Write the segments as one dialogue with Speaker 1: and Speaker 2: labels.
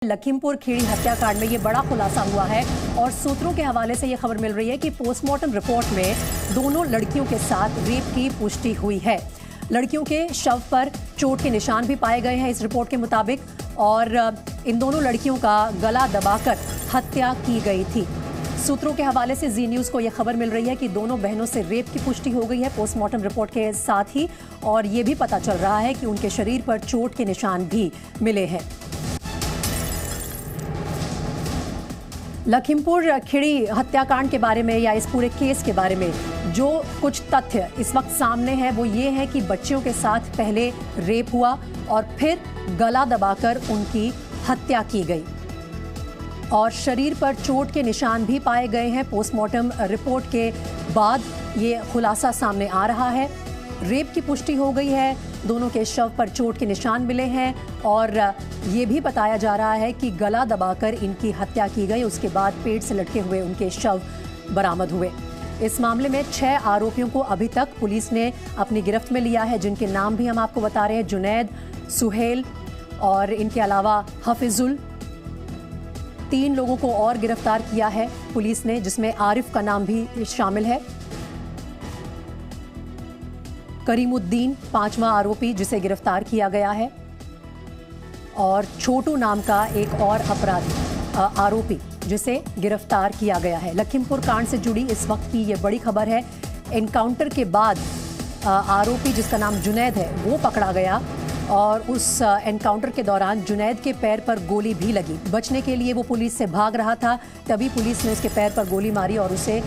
Speaker 1: लखीमपुर खीरी हत्याकांड में ये बड़ा खुलासा हुआ है और सूत्रों के हवाले से ये खबर मिल रही है कि पोस्टमार्टम रिपोर्ट में दोनों लड़कियों के साथ रेप की पुष्टि हुई है। लड़कियों के शव पर चोट के निशान भी पाए गए हैं इस रिपोर्ट के मुताबिक, और इन दोनों लड़कियों का गला दबाकर हत्या की गई थी। सूत्रों के हवाले से जी न्यूज को यह खबर मिल रही है कि दोनों बहनों से रेप की पुष्टि हो गई है पोस्टमार्टम रिपोर्ट के साथ ही, और ये भी पता चल रहा है कि उनके शरीर पर चोट के निशान भी मिले हैं। लखीमपुर खीरी हत्याकांड के बारे में या इस पूरे केस के बारे में जो कुछ तथ्य इस वक्त सामने हैं वो ये है कि बच्चियों के साथ पहले रेप हुआ और फिर गला दबाकर उनकी हत्या की गई और शरीर पर चोट के निशान भी पाए गए हैं। पोस्टमार्टम रिपोर्ट के बाद ये खुलासा सामने आ रहा है। रेप की पुष्टि हो गई है, दोनों के शव पर चोट के निशान मिले हैं और ये भी बताया जा रहा है कि गला दबाकर इनकी हत्या की गई, उसके बाद पेट से लटके हुए उनके शव बरामद हुए। इस मामले में 6 आरोपियों को अभी तक पुलिस ने अपनी गिरफ्त में लिया है, जिनके नाम भी हम आपको बता रहे हैं, जुनैद, सुहेल और इनके अलावा हफीजुल। 3 लोगों को और गिरफ्तार किया है पुलिस ने, जिसमें आरिफ का नाम भी शामिल है। करीमुद्दीन 5वां आरोपी जिसे गिरफ्तार किया गया है, और छोटू नाम का एक और अपराधी आरोपी जिसे गिरफ्तार किया गया है। लखीमपुर कांड से जुड़ी इस वक्त की ये बड़ी खबर है। एनकाउंटर के बाद आरोपी जिसका नाम जुनैद है वो पकड़ा गया और उस एनकाउंटर के दौरान जुनैद के पैर पर गोली भी लगी। बचने के लिए वो पुलिस से भाग रहा था, तभी पुलिस ने उसके पैर पर गोली मारी और उसे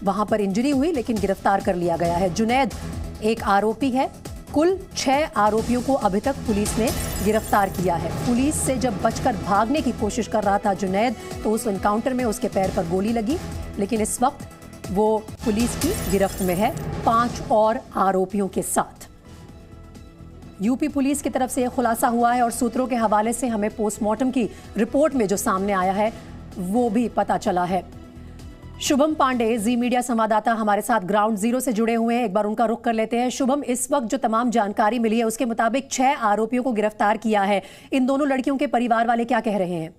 Speaker 1: वहां पर इंजरी हुई, लेकिन गिरफ्तार कर लिया गया है। जुनैद एक आरोपी है। कुल 6 आरोपियों को अभी तक पुलिस ने गिरफ्तार किया है। पुलिस से जब बचकर भागने की कोशिश कर रहा था जुनैद, तो उस एनकाउंटर में उसके पैर पर गोली लगी, लेकिन इस वक्त वो पुलिस की गिरफ्त में है 5 और आरोपियों के साथ। यूपी पुलिस की तरफ से यह खुलासा हुआ है और सूत्रों के हवाले से हमें पोस्टमार्टम की रिपोर्ट में जो सामने आया है वो भी पता चला है। शुभम पांडे जी मीडिया संवाददाता हमारे साथ ग्राउंड जीरो से जुड़े हुए हैं, एक बार उनका रुख कर लेते हैं। शुभम, इस वक्त जो तमाम जानकारी मिली है उसके मुताबिक 6 आरोपियों को गिरफ्तार किया है। इन दोनों लड़कियों के परिवार वाले क्या कह रहे हैं?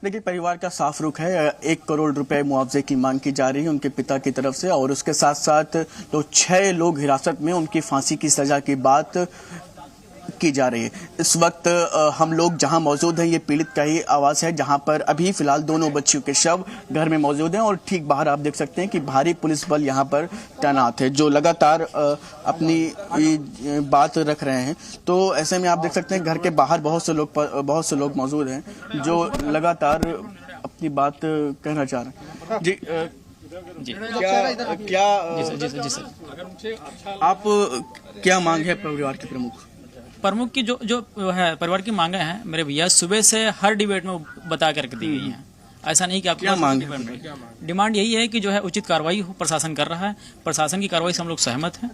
Speaker 2: देखिए, परिवार का साफ रुख है। 1 करोड़ रुपए मुआवजे की मांग की जा रही है उनके पिता की तरफ से, और उसके साथ साथ तो 6 लोग हिरासत में, उनकी फांसी की सजा की बात की जा रही है। इस वक्त हम लोग जहां मौजूद हैं, ये पीड़ित का ही आवास है, जहां पर अभी फिलहाल दोनों बच्चियों के शव घर में मौजूद हैं, और ठीक बाहर आप देख सकते हैं कि भारी पुलिस बल यहां पर तैनात है, जो लगातार अपनी बात रख रहे हैं। तो ऐसे में आप देख सकते हैं घर के बाहर बहुत से लोग मौजूद हैं जो लगातार अपनी बात कहना चाह रहे हैं। जी, आप क्या मांग है परिवार के
Speaker 3: प्रमुख की जो है परिवार की मांगे हैं मेरे भैया सुबह से हर डिबेट में बता करके दी गई हैं। ऐसा नहीं कि आप
Speaker 2: क्या मांग
Speaker 3: डिमांड यही है कि जो है उचित कार्रवाई हो, प्रशासन कर रहा है। प्रशासन की कार्रवाई से हम लोग सहमत हैं,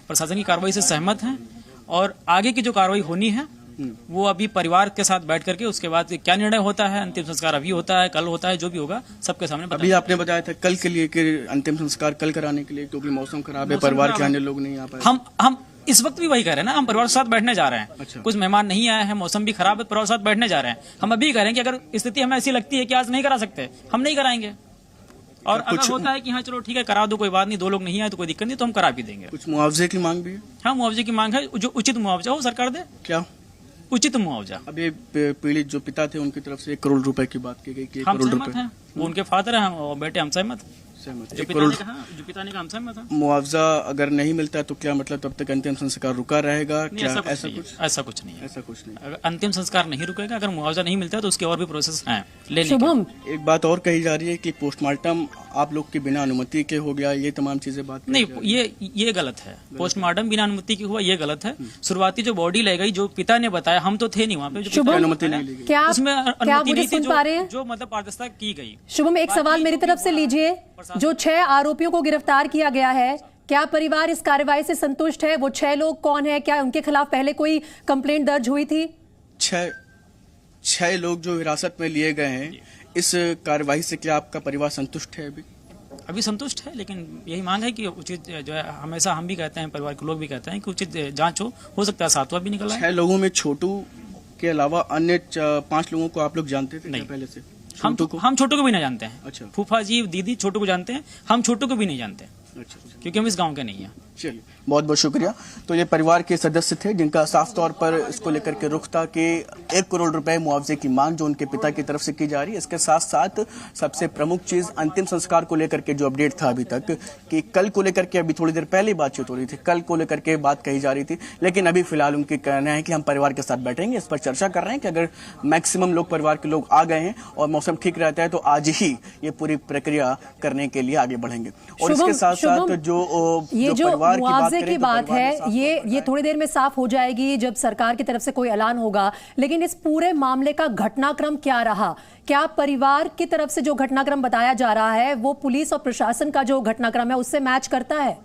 Speaker 3: प्रशासन की कार्रवाई से सहमत हैं, और आगे की जो कार्रवाई होनी है वो अभी परिवार के साथ बैठ करके उसके बाद क्या निर्णय होता है, अंतिम संस्कार अभी होता है, कल होता है, जो भी होगा सबके सामने।
Speaker 2: अभी आपने बताया था कल के लिए कि अंतिम संस्कार कल कराने के लिए, क्योंकि मौसम खराब है, परिवार के अन्य लोग नहीं आ पाए।
Speaker 3: हम इस वक्त भी वही कह रहे हैं ना, हम परिवार के साथ बैठने जा रहे हैं।
Speaker 2: अच्छा।
Speaker 3: कुछ मेहमान नहीं आए हैं, मौसम भी खराब है, परिवार के साथ बैठने जा रहे हैं। हम अभी कह रहे हैं कि अगर स्थिति हमें ऐसी लगती है कि आज नहीं करा सकते, हम नहीं कराएंगे, और अगर होता है कि हाँ चलो ठीक है करा दो, कोई बात नहीं, 2 लोग नहीं आए तो कोई दिक्कत नहीं, तो हम करा भी देंगे।
Speaker 2: कुछ मुआवजे की मांग भी है?
Speaker 3: हाँ, मुआवजे की मांग है, जो उचित मुआवजा हो सरकार दे।
Speaker 2: क्या
Speaker 3: उचित मुआवजा?
Speaker 2: अभी पीड़ित जो पिता थे उनकी तरफ से 1 करोड़ रुपए की बात की गई कि 1
Speaker 3: हम
Speaker 2: करोड़
Speaker 3: सहमत
Speaker 2: रुपए
Speaker 3: हैं, वो उनके फादर हैं और बेटे, हम सहमत हैं। जो पिता ने कहा हम सहमत हैं।
Speaker 2: मुआवजा अगर नहीं मिलता तो क्या मतलब तब तक अंतिम संस्कार रुका रहेगा? क्या ऐसा कुछ नहीं?
Speaker 3: अगर अंतिम संस्कार नहीं रुकेगा, अगर मुआवजा नहीं मिलता तो उसके और भी प्रोसेस हैं लेने के।
Speaker 1: शुभम,
Speaker 2: एक बात और कही जा रही है कि पोस्टमार्टम आप लोग के बिना अनुमति के हो गया, ये तमाम चीजें बात
Speaker 3: नहीं, ये गलत है। पोस्टमार्टम बिना अनुमति के हुआ, ये गलत है। शुरुआती जो बॉडी ले गई, जो पिता ने बताया, हम तो थे नहीं वहाँ पे, जो
Speaker 2: अनुमति नहीं ली गई,
Speaker 1: क्या
Speaker 3: उसमें अनुमति नहीं थी,
Speaker 1: जो
Speaker 3: मतलब पारदर्शिता की गई।
Speaker 1: शुभम, एक सवाल मेरी तरफ से लीजिए। जो 6 आरोपियों को गिरफ्तार किया गया है, क्या परिवार इस कार्रवाई से संतुष्ट है? वो 6 लोग कौन है? क्या उनके खिलाफ पहले कोई कंप्लेंट दर्ज हुई थी?
Speaker 2: 6 लोग जो हिरासत में लिए गए हैं, इस कार्रवाई से क्या आपका परिवार संतुष्ट है? अभी
Speaker 3: अभी संतुष्ट है, लेकिन यही मांग है कि उचित जो है, हमेशा हम भी कहते हैं, परिवार के लोग भी कहते हैं कि उचित जांच हो सकता है 7वां भी निकला है।
Speaker 2: 6 लोगों में छोटू के अलावा अन्य 5 लोगों को आप लोग जानते थे? नहीं, पहले से
Speaker 3: हम छोटू को भी नहीं जानते हैं।
Speaker 2: अच्छा।
Speaker 3: फूफा जी दीदी छोटू को जानते हैं, हम छोटू को भी नहीं जानते।
Speaker 2: अच्छा,
Speaker 3: क्योंकि हम इस गांव के नहीं हैं।
Speaker 2: चलिए, बहुत बहुत शुक्रिया। तो ये परिवार के सदस्य थे जिनका साफ तौर पर इसको लेकर के रुख था कि 1 करोड़ रुपए मुआवजे की मांग जो उनके पिता की तरफ से की जा रही है। इसके साथ साथ सबसे प्रमुख चीज अंतिम संस्कार को लेकर के जो अपडेट था अभी तक, कि कल को लेकर के अभी थोड़ी देर पहले बातचीत हो रही थी, कल को लेकर के बात कही जा रही थी, लेकिन अभी फिलहाल उनके कहना है कि हम परिवार के साथ बैठेंगे, इस पर चर्चा कर रहे हैं कि अगर मैक्सिमम लोग परिवार के लोग आ गए हैं और मौसम ठीक रहता है तो आज ही ये पूरी प्रक्रिया करने के लिए आगे बढ़ेंगे। और इसके साथ साथ जो
Speaker 1: मुआवजे की बात है, ये थोड़ी देर में साफ हो जाएगी जब सरकार की तरफ से कोई ऐलान होगा। लेकिन इस पूरे मामले का घटनाक्रम क्या रहा? क्या परिवार की तरफ से जो घटनाक्रम बताया जा रहा है वो पुलिस और प्रशासन का जो घटनाक्रम है उससे मैच करता है?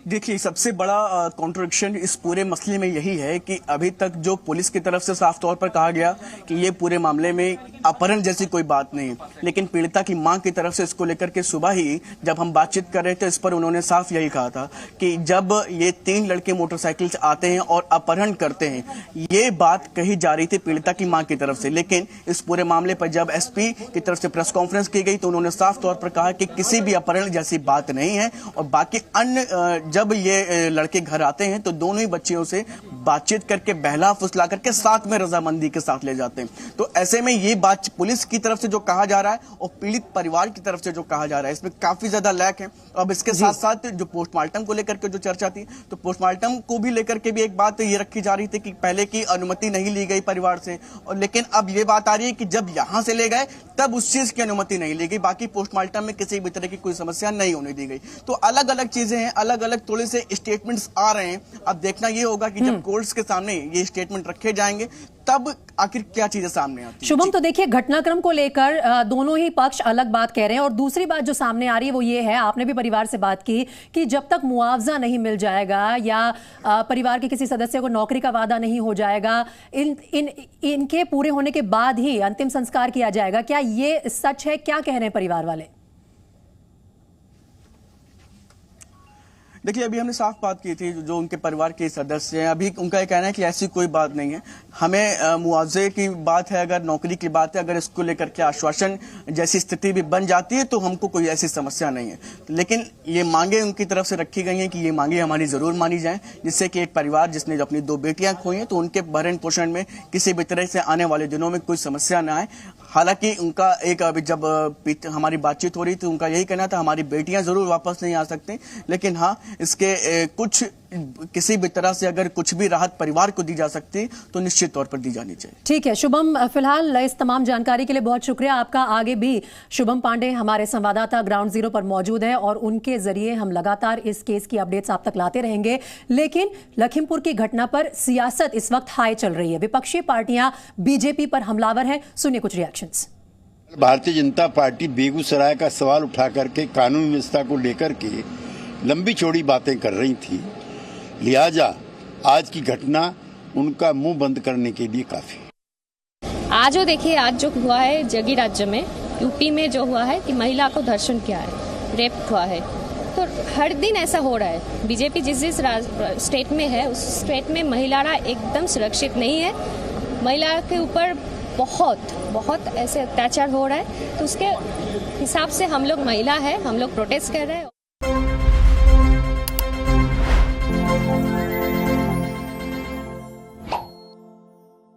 Speaker 2: देखिए, सबसे बड़ा कॉन्ट्रडिक्शन इस पूरे मसले में यही है कि अभी तक जो पुलिस की तरफ से साफ तौर पर कहा गया कि ये पूरे मामले में अपहरण जैसी कोई बात नहीं, लेकिन पीड़िता की मां की तरफ से इसको लेकर के सुबह ही जब हम बातचीत कर रहे थे इस पर उन्होंने साफ यही कहा था कि जब ये 3 लड़के मोटरसाइकिल से आते हैं और अपहरण करते हैं, ये बात कही जा रही थी पीड़िता की मां की तरफ से। लेकिन इस पूरे मामले पर जब एसपी की तरफ से प्रेस कॉन्फ्रेंस की गई तो उन्होंने साफ तौर पर कहा कि किसी भी अपहरण जैसी बात नहीं है। और बाकी अन्य जब ये लड़के घर आते हैं तो दोनों ही बच्चियों से बातचीत करके बहला फुसला करके साथ में रजामंदी के साथ ले जाते हैं। तो ऐसे में ये बात पुलिस की तरफ से जो कहा जा रहा है और पीड़ित परिवार की तरफ से जो कहा जा रहा है, इसमें काफी ज्यादा लैक है। अब इसके साथ साथ जो पोस्टमार्टम को लेकर के जो चर्चा थी, तो पोस्टमार्टम को भी लेकर के भी एक बात ये रखी जा रही थी कि पहले की अनुमति नहीं ली गई परिवार से, और लेकिन अब ये बात आ रही है कि जब यहां से ले गए तब उस चीज की अनुमति नहीं ली गई, बाकी पोस्टमार्टम में किसी भी तरह की कोई समस्या नहीं होने दी गई। तो अलग अलग चीजें हैं, अलग अलग थोड़े से स्टेटमेंट्स आ रहे हैं। अब देखना ये होगा कि जब कोर्ट्स के सामने ये स्टेटमेंट रखे जाएंगे तब आखिर क्या चीजें सामने आती हैं।
Speaker 1: शुभम, तो देखिए घटनाक्रम को लेकर दोनों ही पक्ष अलग बात कह रहे हैं, और दूसरी बात जो सामने आ रही है वो ये है, आपने भी परिवार से बात की कि जब तक मुआवजा नहीं मिल जाएगा या परिवार के किसी सदस्य को नौकरी का वादा नहीं हो जाएगा, इनके पूरे होने के बाद ही अंतिम संस्कार किया जाएगा। क्या ये सच है? क्या कह रहे हैं परिवार वाले?
Speaker 2: देखिए, अभी हमने साफ बात की थी, जो उनके परिवार के सदस्य हैं, अभी उनका ये कहना है कि ऐसी कोई बात नहीं है। हमें मुआवजे की बात है, अगर नौकरी की बात है, अगर इसको लेकर के आश्वासन जैसी स्थिति भी बन जाती है तो हमको कोई ऐसी समस्या नहीं है। लेकिन ये मांगे उनकी तरफ से रखी गई हैं कि ये मांगे हमारी जरूर मानी जाएं, जिससे कि एक परिवार जिसने अपनी 2 बेटियां खोई हैं तो उनके भरण पोषण में किसी भी तरह से आने वाले दिनों में कोई समस्या न आए। हालांकि उनका एक अभी जब हमारी बातचीत हो रही थी, उनका यही कहना था हमारी बेटियां जरूर वापस नहीं आ सकती, लेकिन हाँ, इसके कुछ किसी भी तरह से अगर कुछ भी राहत परिवार को दी जा सकती तो निश्चित तौर पर दी जानी चाहिए।
Speaker 1: ठीक है शुभम, फिलहाल इस तमाम जानकारी के लिए बहुत शुक्रिया आपका। आगे भी शुभम पांडे हमारे संवाददाता ग्राउंड जीरो पर मौजूद है और उनके जरिए हम लगातार इस केस की अपडेट्स आप तक लाते रहेंगे। लेकिन लखीमपुर की घटना पर सियासत इस वक्त हाई चल रही है, विपक्षी पार्टियां बीजेपी पर हमलावर हैं। सुनिए कुछ रिएक्शंस।
Speaker 4: भारतीय जनता पार्टी बेगूसराय का सवाल उठा करके कानून व्यवस्था को लेकर के लंबी चौड़ी बातें कर रही थी, लिहाजा आज की घटना उनका मुंह बंद करने के लिए काफी।
Speaker 5: आज जो देखिए, आज जो हुआ है जगी राज्य में, यूपी में जो हुआ है कि महिला को धर्षण किया है, रेप हुआ है, तो हर दिन ऐसा हो रहा है। बीजेपी जिस स्टेट में है उस स्टेट में महिला एकदम सुरक्षित नहीं है, महिला के ऊपर बहुत ऐसे अत्याचार हो रहा है। तो उसके हिसाब से हम लोग महिला है, हम लोग प्रोटेस्ट कर रहे हैं।